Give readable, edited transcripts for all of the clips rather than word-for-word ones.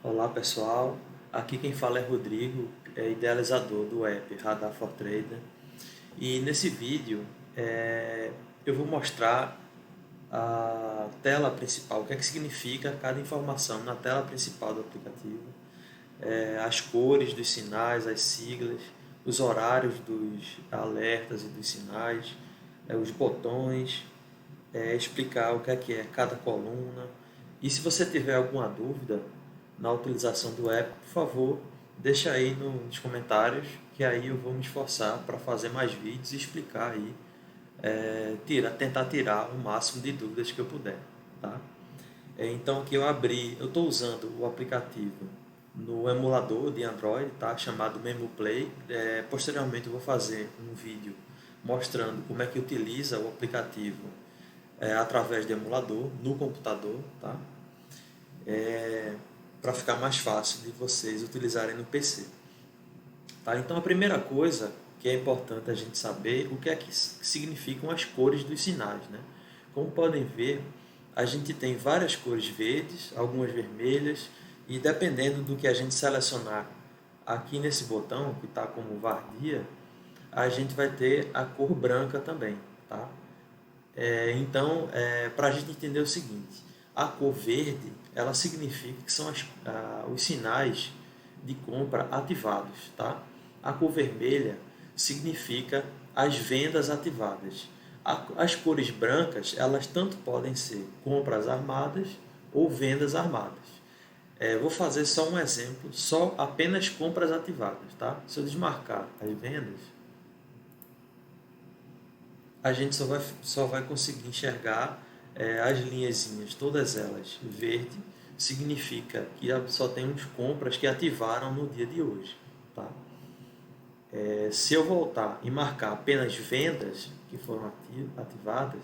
Olá pessoal, aqui quem fala é Rodrigo, idealizador do app Radar for Trader, e nesse vídeo eu vou mostrar a tela principal, o que é que significa cada informação na tela principal do aplicativo, as cores dos sinais, as siglas, os horários dos alertas e dos sinais, os botões, explicar o que é cada coluna. E se você tiver alguma dúvida na utilização do app, por favor, deixa aí nos comentários, que aí eu vou me esforçar para fazer mais vídeos e explicar aí, tentar tirar o máximo de dúvidas que eu puder, tá? Então aqui eu estou usando o aplicativo no emulador de Android, tá? Chamado MemoPlay. Posteriormente eu vou fazer um vídeo mostrando como é que utiliza o aplicativo através do emulador no computador, tá? Para ficar mais fácil de vocês utilizarem no PC. Tá? Então a primeira coisa que é importante a gente saber o que é que significam as cores dos sinais, né? Como podem ver, a gente tem várias cores verdes, algumas vermelhas, e dependendo do que a gente selecionar aqui nesse botão, que está como Vardia, a gente vai ter a cor branca também, tá? Para a gente entender o seguinte, a cor verde, ela significa que são os sinais de compra ativados, tá? A cor vermelha significa as vendas ativadas. As cores brancas, elas tanto podem ser compras armadas ou vendas armadas. Vou fazer só um exemplo, só apenas compras ativadas, tá? Se eu desmarcar as vendas, a gente só vai conseguir enxergar as linhazinhas, todas elas verde, significa que só temos compras que ativaram no dia de hoje. Tá? Se eu voltar e marcar apenas vendas que foram ativadas,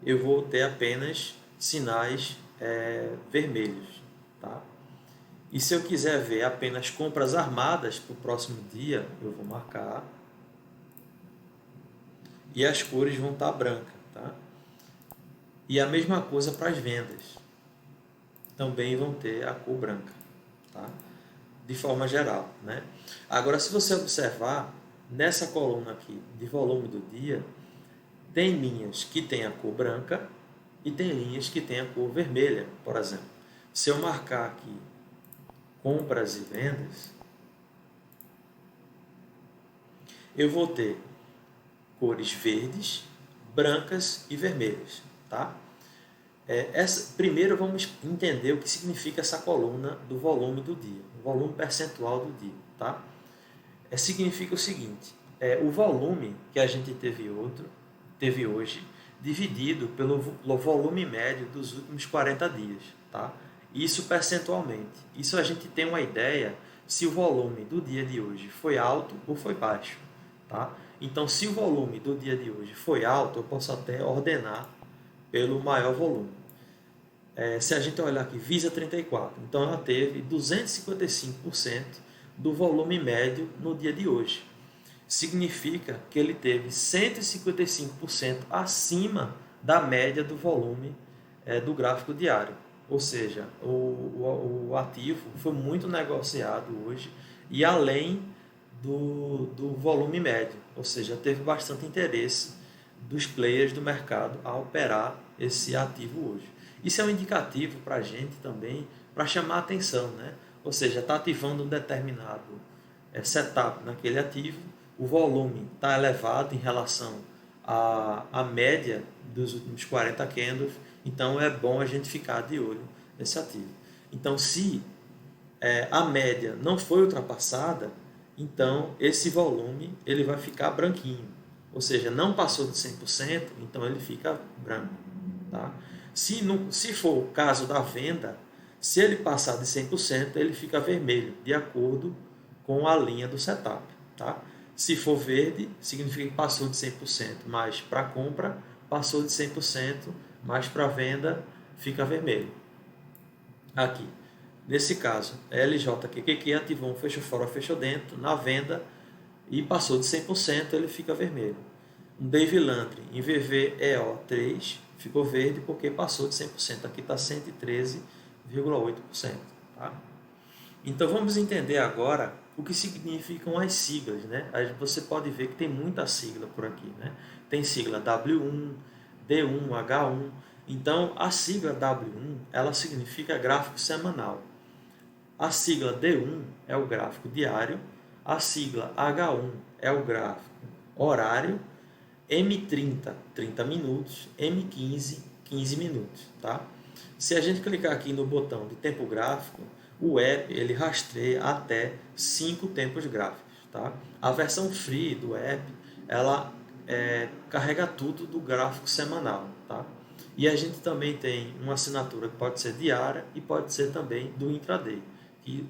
eu vou ter apenas sinais vermelhos. Tá? E se eu quiser ver apenas compras armadas para o próximo dia, eu vou marcar e as cores vão estar brancas. Tá? E a mesma coisa para as vendas. Também vão ter a cor branca. Tá? De forma geral. Né? Agora, se você observar, nessa coluna aqui de volume do dia, tem linhas que têm a cor branca e tem linhas que têm a cor vermelha, por exemplo. Se eu marcar aqui compras e vendas, eu vou ter cores verdes, brancas e vermelhas. Tá? Primeiro vamos entender o que significa essa coluna do volume do dia, o volume percentual do dia. Tá? Significa o seguinte, o volume que a gente teve hoje, dividido pelo volume médio dos últimos 40 dias. Tá? Isso percentualmente. Isso a gente tem uma ideia se o volume do dia de hoje foi alto ou foi baixo. Tá? Então, se o volume do dia de hoje foi alto, eu posso até ordenar pelo maior volume. Se a gente olhar aqui, Visa 34, então ela teve 255% do volume médio no dia de hoje. Significa que ele teve 155% acima da média do volume do gráfico diário. Ou seja, o ativo foi muito negociado hoje e além do volume médio. Ou seja, teve bastante interesse dos players do mercado a operar esse ativo hoje. Isso é um indicativo para a gente também, para chamar a atenção, né? Ou seja, está ativando um determinado setup naquele ativo, o volume está elevado em relação à média dos últimos 40 candles, então é bom a gente ficar de olho nesse ativo. Então, se a média não foi ultrapassada, então esse volume ele vai ficar branquinho, ou seja, não passou de 100%, então ele fica branco. Tá? Se for o caso da venda, se ele passar de 100%, ele fica vermelho, de acordo com a linha do setup. Tá? Se for verde, significa que passou de 100%, mas para compra passou de 100%, mas para venda fica vermelho. Aqui. Nesse caso, LJQQQ ativou um fecho fora, fecho dentro, na venda, e passou de 100%, ele fica vermelho. Um Dave Landry em VVEO3 ficou verde porque passou de 100%, aqui está 113,5%. 9,8%. Tá? Então vamos entender agora o que significam as siglas. Né? Você pode ver que tem muita sigla por aqui. Né? Tem sigla W1, D1, H1. Então a sigla W1 ela significa gráfico semanal. A sigla D1 é o gráfico diário. A sigla H1 é o gráfico horário. M30, 30 minutos. M15, 15 minutos. Tá? Se a gente clicar aqui no botão de tempo gráfico, o app ele rastreia até 5 tempos gráficos. Tá? A versão free do app ela carrega tudo do gráfico semanal. Tá? E a gente também tem uma assinatura que pode ser diária e pode ser também do intraday. Que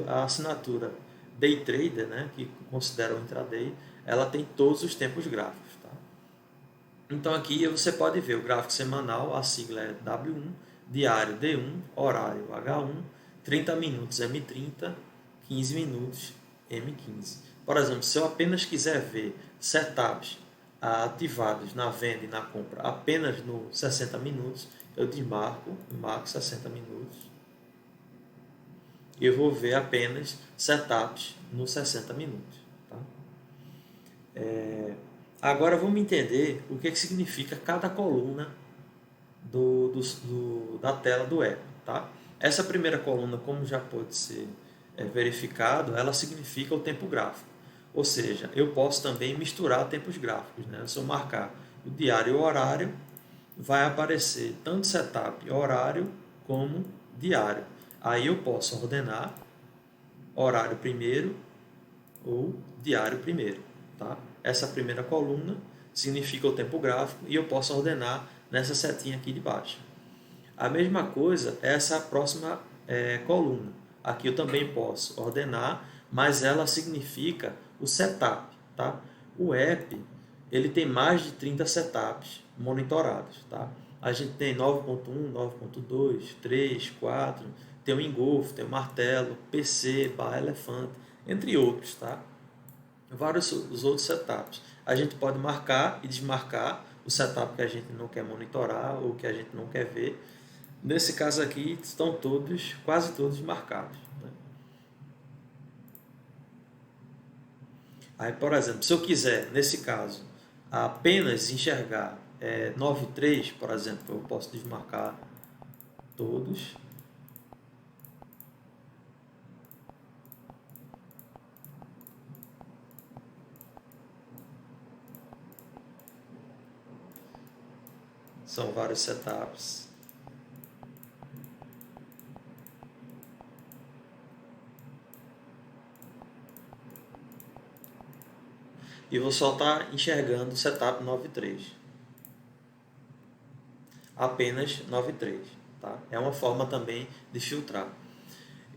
a assinatura Day Trader, né, que considera o intraday, ela tem todos os tempos gráficos. Tá? Então aqui você pode ver o gráfico semanal, a sigla é W1, diário D1, horário H1, 30 minutos M30, 15 minutos M15. Por exemplo, se eu apenas quiser ver setups ativados na venda e na compra apenas no 60 minutos, eu marco 60 minutos. Eu vou ver apenas setups nos 60 minutos. Tá? Agora vamos entender o que significa cada coluna da tela do app. Tá? Essa primeira coluna, como já pode ser verificado, ela significa o tempo gráfico. Ou seja, eu posso também misturar tempos gráficos. Né? Se eu marcar o diário e o horário, vai aparecer tanto setup horário como diário. Aí eu posso ordenar horário primeiro ou diário primeiro. Tá? Essa primeira coluna significa o tempo gráfico e eu posso ordenar nessa setinha aqui de baixo. A mesma coisa, essa próxima coluna. Aqui eu também posso ordenar, mas ela significa o setup. Tá? O app ele tem mais de 30 setups monitorados. Tá? A gente tem 9.1, 9.2, 3, 4, tem o engolfo, tem o martelo, PC, barra elefante, entre outros. Tá? Vários os outros setups. A gente pode marcar e desmarcar o setup que a gente não quer monitorar ou que a gente não quer ver. Nesse caso aqui estão quase todos marcados. Né? Aí, por exemplo, se eu quiser, nesse caso, apenas enxergar 9.3, por exemplo, eu posso desmarcar todos. São vários setups. E vou só estar enxergando o setup 9.3. Apenas 9.3. Tá? É uma forma também de filtrar.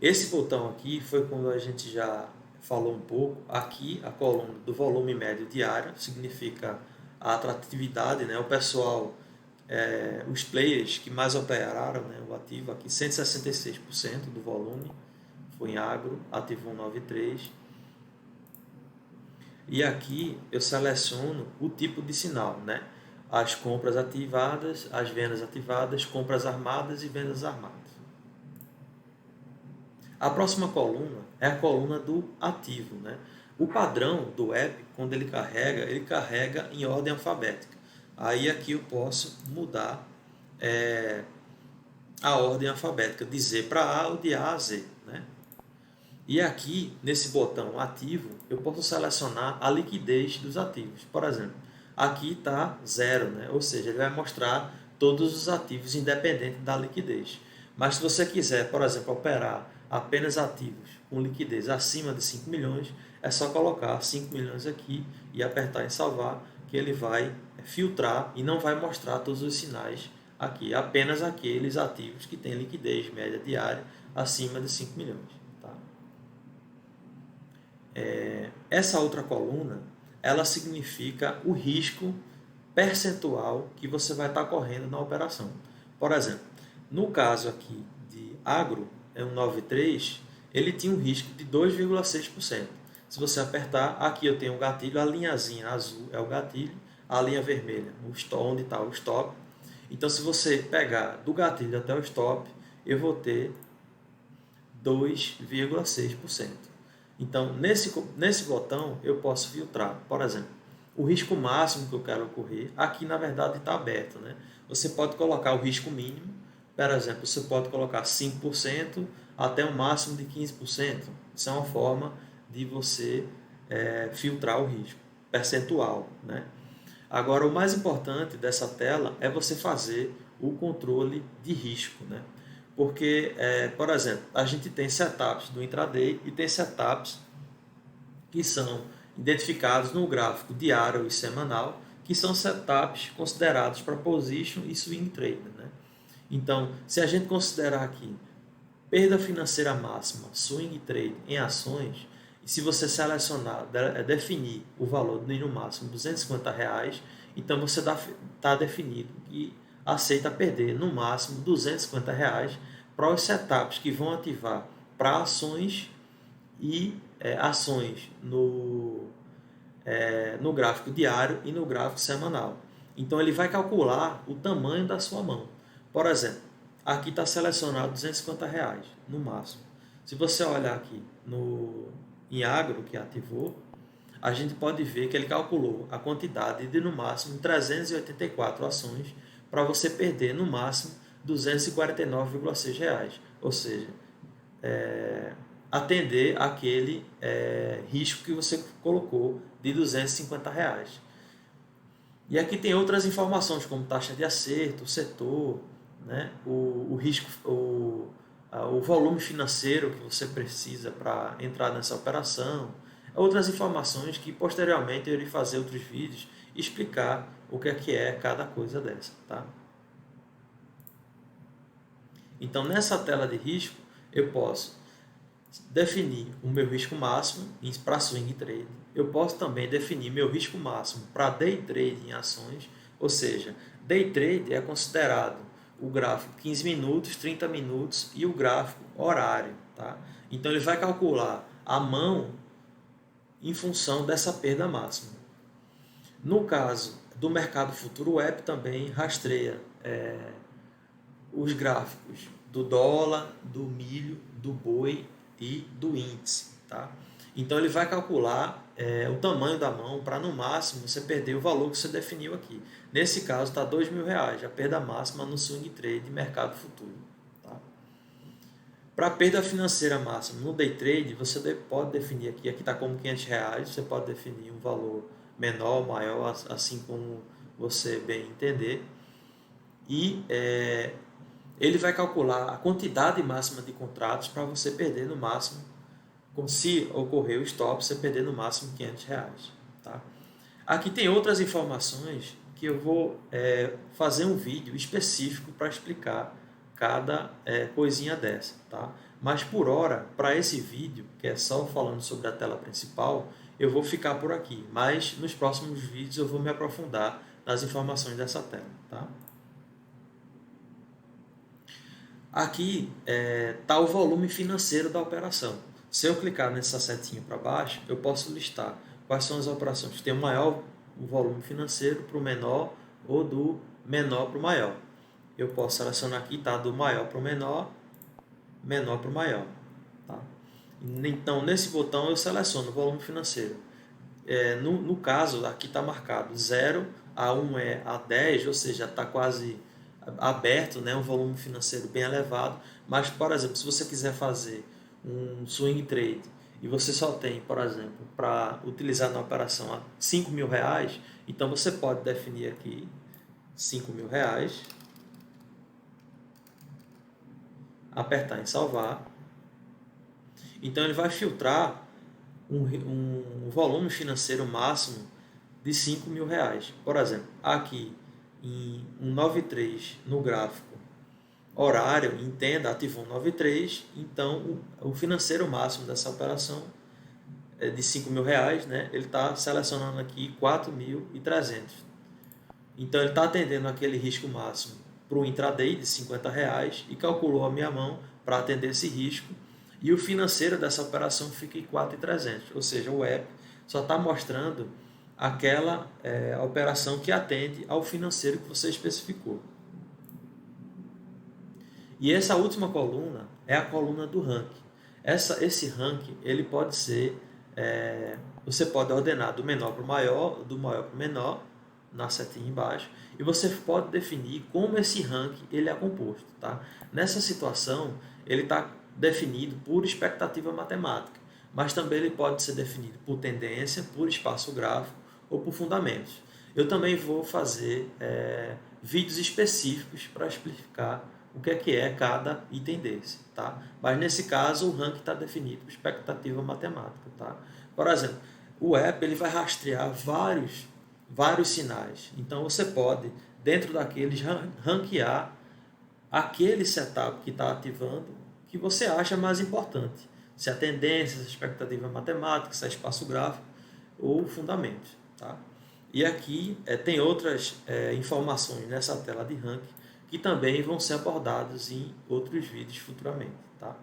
Esse botão aqui foi quando a gente já falou um pouco. Aqui a coluna do volume médio diário significa a atratividade, né? O pessoal, os players que mais operaram, né? O ativo aqui 166% do volume foi em agro, ativo 193. E aqui eu seleciono o tipo de sinal, né? As compras ativadas, as vendas ativadas, compras armadas e vendas armadas. A próxima coluna é a coluna do ativo, né? O padrão do app, quando ele carrega em ordem alfabética. Aí aqui eu posso mudar a ordem alfabética, de Z para A ou de A a Z, né? E aqui, nesse botão ativo, eu posso selecionar a liquidez dos ativos. Por exemplo, aqui está 0, né? Ou seja, ele vai mostrar todos os ativos independente da liquidez. Mas se você quiser, por exemplo, operar apenas ativos com liquidez acima de 5 milhões, é só colocar 5 milhões aqui e apertar em salvar, que ele vai filtrar e não vai mostrar todos os sinais aqui, apenas aqueles ativos que têm liquidez média diária acima de 5 milhões. Essa outra coluna, ela significa o risco percentual que você vai estar correndo na operação. Por exemplo, no caso aqui de agro, é um 93, ele tinha um risco de 2,6%. Se você apertar, aqui eu tenho o gatilho, a linhazinha azul é o gatilho, a linha vermelha, onde está o stop. Então, se você pegar do gatilho até o stop, eu vou ter 2,6%. Então, nesse botão, eu posso filtrar, por exemplo, o risco máximo que eu quero correr. Aqui, na verdade, está aberto, né? Você pode colocar o risco mínimo, por exemplo, você pode colocar 5% até um máximo de 15%. Isso é uma forma de você filtrar o risco percentual, né? Agora, o mais importante dessa tela é você fazer o controle de risco, né? Porque, por exemplo, a gente tem setups do intraday e tem setups que são identificados no gráfico diário e semanal, que são setups considerados para position e swing trade, né? Então, se a gente considerar aqui perda financeira máxima, swing trade em ações, e se você selecionar, definir o valor do mínimo máximo R$ 250, então você está definido que aceita perder no máximo R$ 250 para os setups que vão ativar para ações e ações no gráfico diário e no gráfico semanal. Então ele vai calcular o tamanho da sua mão. Por exemplo, aqui está selecionado R$ 250 no máximo. Se você olhar aqui em agro que ativou, a gente pode ver que ele calculou a quantidade de no máximo 384 ações para você perder no máximo R$ 249,6. Ou seja, atender aquele risco que você colocou de R$ 250. E aqui tem outras informações como taxa de acerto, o setor, né? o risco, o volume financeiro que você precisa para entrar nessa operação, outras informações que posteriormente eu irei fazer outros vídeos e explicar o que é cada coisa dessa, tá? Então nessa tela de risco eu posso definir o meu risco máximo para swing trade. Eu posso também definir meu risco máximo para day trade em ações, ou seja, day trade é considerado o gráfico 15 minutos, 30 minutos e o gráfico horário, tá? Então ele vai calcular a mão em função dessa perda máxima. No caso do mercado futuro, o app também rastreia os gráficos do dólar, do milho, do boi e do índice, tá? Então ele vai calcular o tamanho da mão para no máximo você perder o valor que você definiu aqui. Nesse caso está R$2.000, a perda máxima no swing trade mercado futuro, tá? Para a perda financeira máxima no day trade, você pode definir aqui está como R$500, você pode definir um valor menor, maior, assim como você bem entender. E ele vai calcular a quantidade máxima de contratos para você perder no máximo, se ocorrer o stop, você perder no máximo R$500. Tá? Aqui tem outras informações que eu vou fazer um vídeo específico para explicar cada coisinha dessa. Tá? Mas por hora, para esse vídeo, que é só falando sobre a tela principal, eu vou ficar por aqui. Mas nos próximos vídeos eu vou me aprofundar nas informações dessa tela. Tá? Aqui está o volume financeiro da operação. Se eu clicar nessa setinha para baixo, eu posso listar quais são as operações que têm o maior volume financeiro para o menor ou do menor para o maior. Eu posso selecionar aqui, tá, do maior para o menor, menor para o maior. Tá? Então, nesse botão eu seleciono o volume financeiro. No caso, aqui está marcado 0 a 1 a 10, ou seja, está quase aberto, né, um volume financeiro bem elevado. Mas, por exemplo, se você quiser fazer um swing trade e você só tem, por exemplo, para utilizar na operação a R$5.000, então você pode definir aqui R$5.000, apertar em salvar. Então ele vai filtrar um volume financeiro máximo de R$5.000. Por exemplo, aqui em 193 no gráfico horário, entenda, ativou 93, então o financeiro máximo dessa operação é de R$5.000, né? Ele está selecionando aqui 4.300. Então ele está atendendo aquele risco máximo para o intraday de R$50 e calculou a minha mão para atender esse risco. E o financeiro dessa operação fica em 4.300, ou seja, o app só está mostrando aquela operação que atende ao financeiro que você especificou. E essa última coluna é a coluna do ranking. Esse ranking ele pode ser, você pode ordenar do menor para o maior, do maior para o menor, na setinha embaixo, e você pode definir como esse ranking ele é composto. Tá? Nessa situação, ele está definido por expectativa matemática, mas também ele pode ser definido por tendência, por espaço gráfico ou por fundamentos. Eu também vou fazer vídeos específicos para explicar o que é cada item desse. Tá? Mas nesse caso, o ranking está definido por expectativa matemática. Tá? Por exemplo, o app ele vai rastrear vários sinais. Então você pode, dentro daqueles, ranquear aquele setup que está ativando que você acha mais importante. Se é tendência, se é expectativa matemática, se é espaço gráfico ou fundamentos. Tá? E aqui tem outras informações nessa tela de ranking que também vão ser abordados em outros vídeos futuramente. Tá?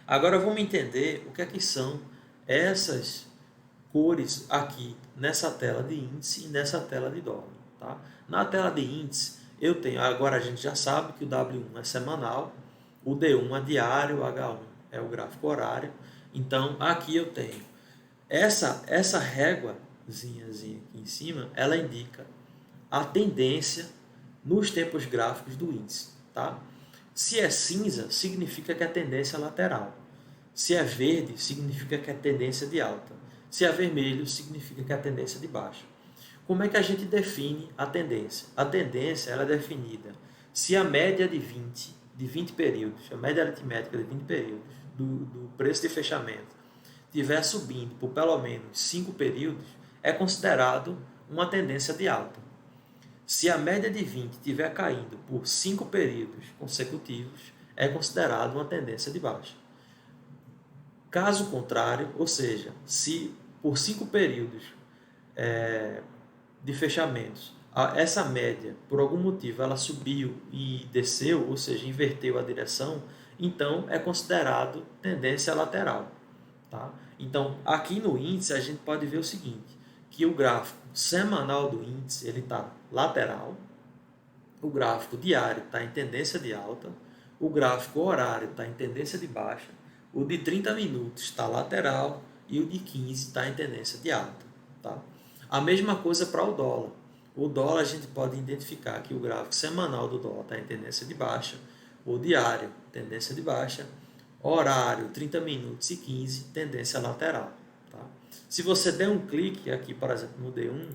Agora vamos entender o que é que são essas cores aqui nessa tela de índice e nessa tela de dólar. Tá? Na tela de índice, eu tenho, agora a gente já sabe que o W1 é semanal, o D1 é diário, o H1 é o gráfico horário. Então aqui eu tenho essa réguazinha aqui em cima, ela indica a tendência nos tempos gráficos do índice. Tá? Se é cinza, significa que a tendência é lateral. Se é verde, significa que a tendência é de alta. Se é vermelho, significa que a tendência é de baixa. Como é que a gente define a tendência? A tendência ela é definida se a média de 20 períodos, a média aritmética de 20 períodos do preço de fechamento estiver subindo por pelo menos 5 períodos, é considerado uma tendência de alta. Se a média de 20 estiver caindo por 5 períodos consecutivos, é considerado uma tendência de baixa. Caso contrário, ou seja, se por 5 períodos de fechamentos, essa média, por algum motivo, ela subiu e desceu, ou seja, inverteu a direção, então é considerado tendência lateral. Tá? Então, aqui no índice, a gente pode ver o seguinte, que o gráfico semanal do índice ele está lateral, o gráfico diário está em tendência de alta, o gráfico horário está em tendência de baixa, o de 30 minutos está lateral e o de 15 está em tendência de alta. Tá? A mesma coisa para o dólar. O dólar a gente pode identificar que o gráfico semanal do dólar está em tendência de baixa, o diário, tendência de baixa, horário, 30 minutos e 15, tendência lateral. Tá? Se você der um clique aqui, por exemplo, no D1,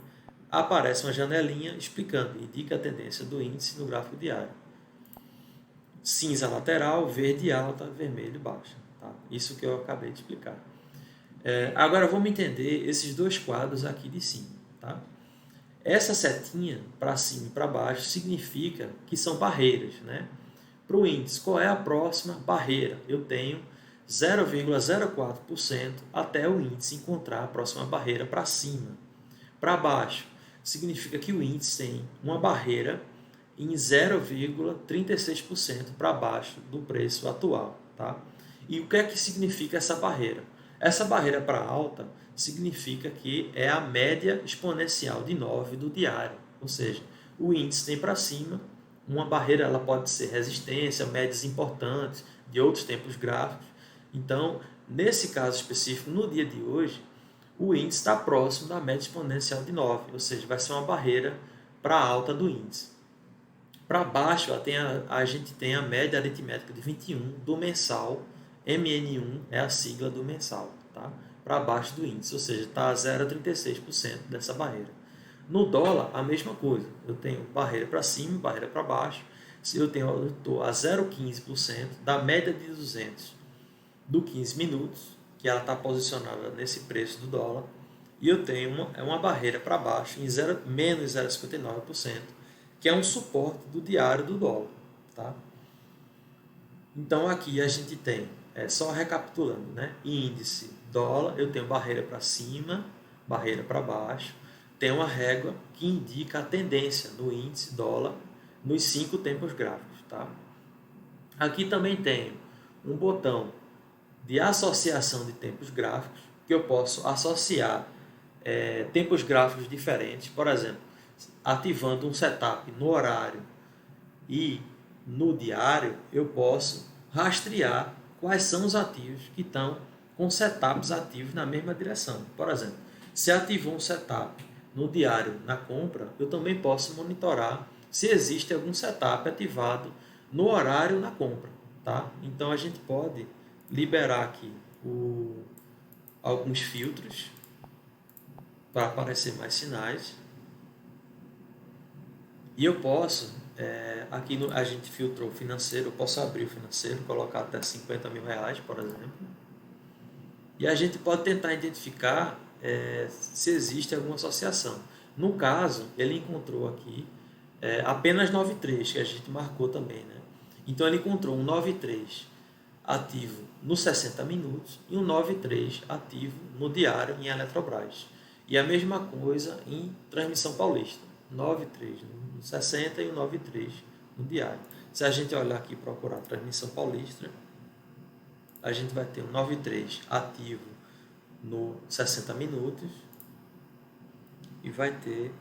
aparece uma janelinha explicando, indica a tendência do índice no gráfico diário. Cinza lateral, verde alta, vermelho baixa. Tá? Isso que eu acabei de explicar. Agora vamos entender esses dois quadros aqui de cima. Tá? Essa setinha para cima e para baixo significa que são barreiras. Né? Para o índice, qual é a próxima barreira? Eu tenho 0,04% até o índice encontrar a próxima barreira para cima. Para baixo, significa que o índice tem uma barreira em 0,36% para baixo do preço atual. Tá? E o que é que significa essa barreira? Essa barreira para alta significa que é a média exponencial de 9 do diário. Ou seja, o índice tem para cima uma barreira, ela pode ser resistência, médias importantes de outros tempos gráficos. Então, nesse caso específico, no dia de hoje, o índice está próximo da média exponencial de 9, ou seja, vai ser uma barreira para a alta do índice. Para baixo, a gente tem a média aritmética de 21 do mensal, MN1 é a sigla do mensal, tá? Para baixo do índice, ou seja, está a 0,36% dessa barreira. No dólar, a mesma coisa, eu tenho barreira para cima, barreira para baixo, eu estou a 0,15% da média de 200 do 15 minutos, que ela está posicionada nesse preço do dólar, e eu tenho uma barreira para baixo em menos 0,59%, que é um suporte do diário do dólar. Tá? Então aqui a gente tem, só recapitulando, né? Índice dólar, eu tenho barreira para cima, barreira para baixo, tem uma régua que indica a tendência no índice dólar nos 5 tempos gráficos. Tá? Aqui também tenho um botão de associação de tempos gráficos, que eu posso associar tempos gráficos diferentes, por exemplo, ativando um setup no horário e no diário, eu posso rastrear quais são os ativos que estão com setups ativos na mesma direção. Por exemplo, se ativou um setup no diário na compra, eu também posso monitorar se existe algum setup ativado no horário na compra. Tá? Então a gente pode liberar aqui alguns filtros para aparecer mais sinais. E eu posso, aqui a gente filtrou o financeiro, eu posso abrir o financeiro, colocar até 50 mil reais, por exemplo. E a gente pode tentar identificar se existe alguma associação. No caso, ele encontrou aqui apenas 93, que a gente marcou também. Né? Então ele encontrou um 93 ativo no 60 minutos e um 93 ativo no diário em Eletrobras. E a mesma coisa em Transmissão Paulista, 93 no 60 e o 93 no diário. Se a gente olhar aqui e procurar Transmissão Paulista, a gente vai ter um 93 ativo no 60 minutos e vai ter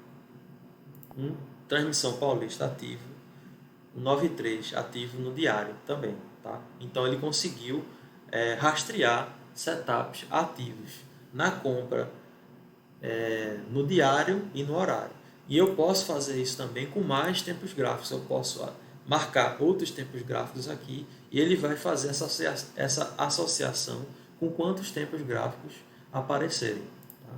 um Transmissão Paulista ativo, um 93 ativo no diário também. Tá? Então ele conseguiu rastrear setups ativos na compra, no diário e no horário. E eu posso fazer isso também com mais tempos gráficos. Eu posso marcar outros tempos gráficos aqui e ele vai fazer essa associação com quantos tempos gráficos aparecerem. Tá?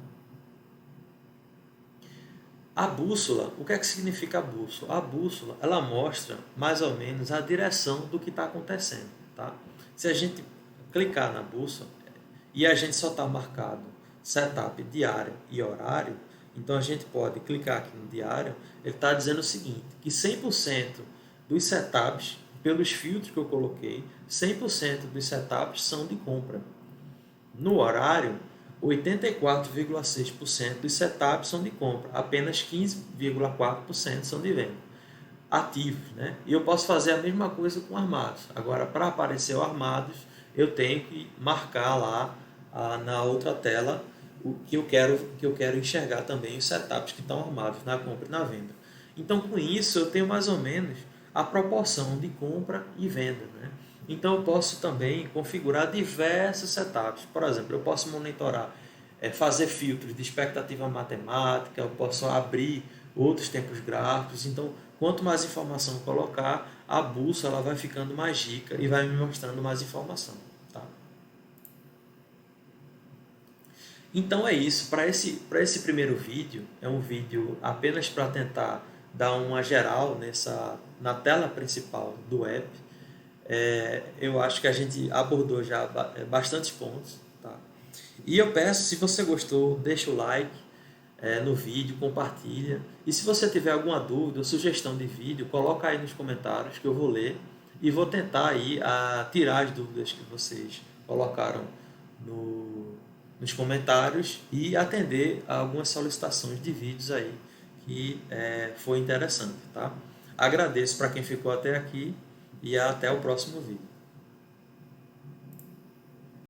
A bússola, o que é que significa a bússola? A bússola, ela mostra mais ou menos a direção do que está acontecendo. Tá? Se a gente clicar na bússola e a gente só está marcado setup diário e horário, então a gente pode clicar aqui no diário, ele está dizendo o seguinte, que 100% dos setups, pelos filtros que eu coloquei, 100% dos setups são de compra. No horário, 84,6% dos setups são de compra, apenas 15,4% são de venda. Ativos, né? E eu posso fazer a mesma coisa com armados. Agora, para aparecer o armados, eu tenho que marcar lá na outra tela o que eu quero enxergar também os setups que estão armados na compra e na venda. Então, com isso, eu tenho mais ou menos a proporção de compra e venda. Né? Então, eu posso também configurar diversos setups. Por exemplo, eu posso monitorar, fazer filtros de expectativa matemática, eu posso abrir outros tempos gráficos. Então, quanto mais informação eu colocar, a bússola ela vai ficando mais rica e vai me mostrando mais informação. Tá? Então é isso, para esse primeiro vídeo, é um vídeo apenas para tentar dar uma geral na tela principal do app. Eu acho que a gente abordou já bastantes pontos. Tá? E eu peço, se você gostou, deixa o like no vídeo, compartilha. E se você tiver alguma dúvida ou sugestão de vídeo, coloca aí nos comentários que eu vou ler e vou tentar aí tirar as dúvidas que vocês colocaram nos comentários e atender a algumas solicitações de vídeos aí que foi interessante. Tá? Agradeço para quem ficou até aqui e até o próximo vídeo.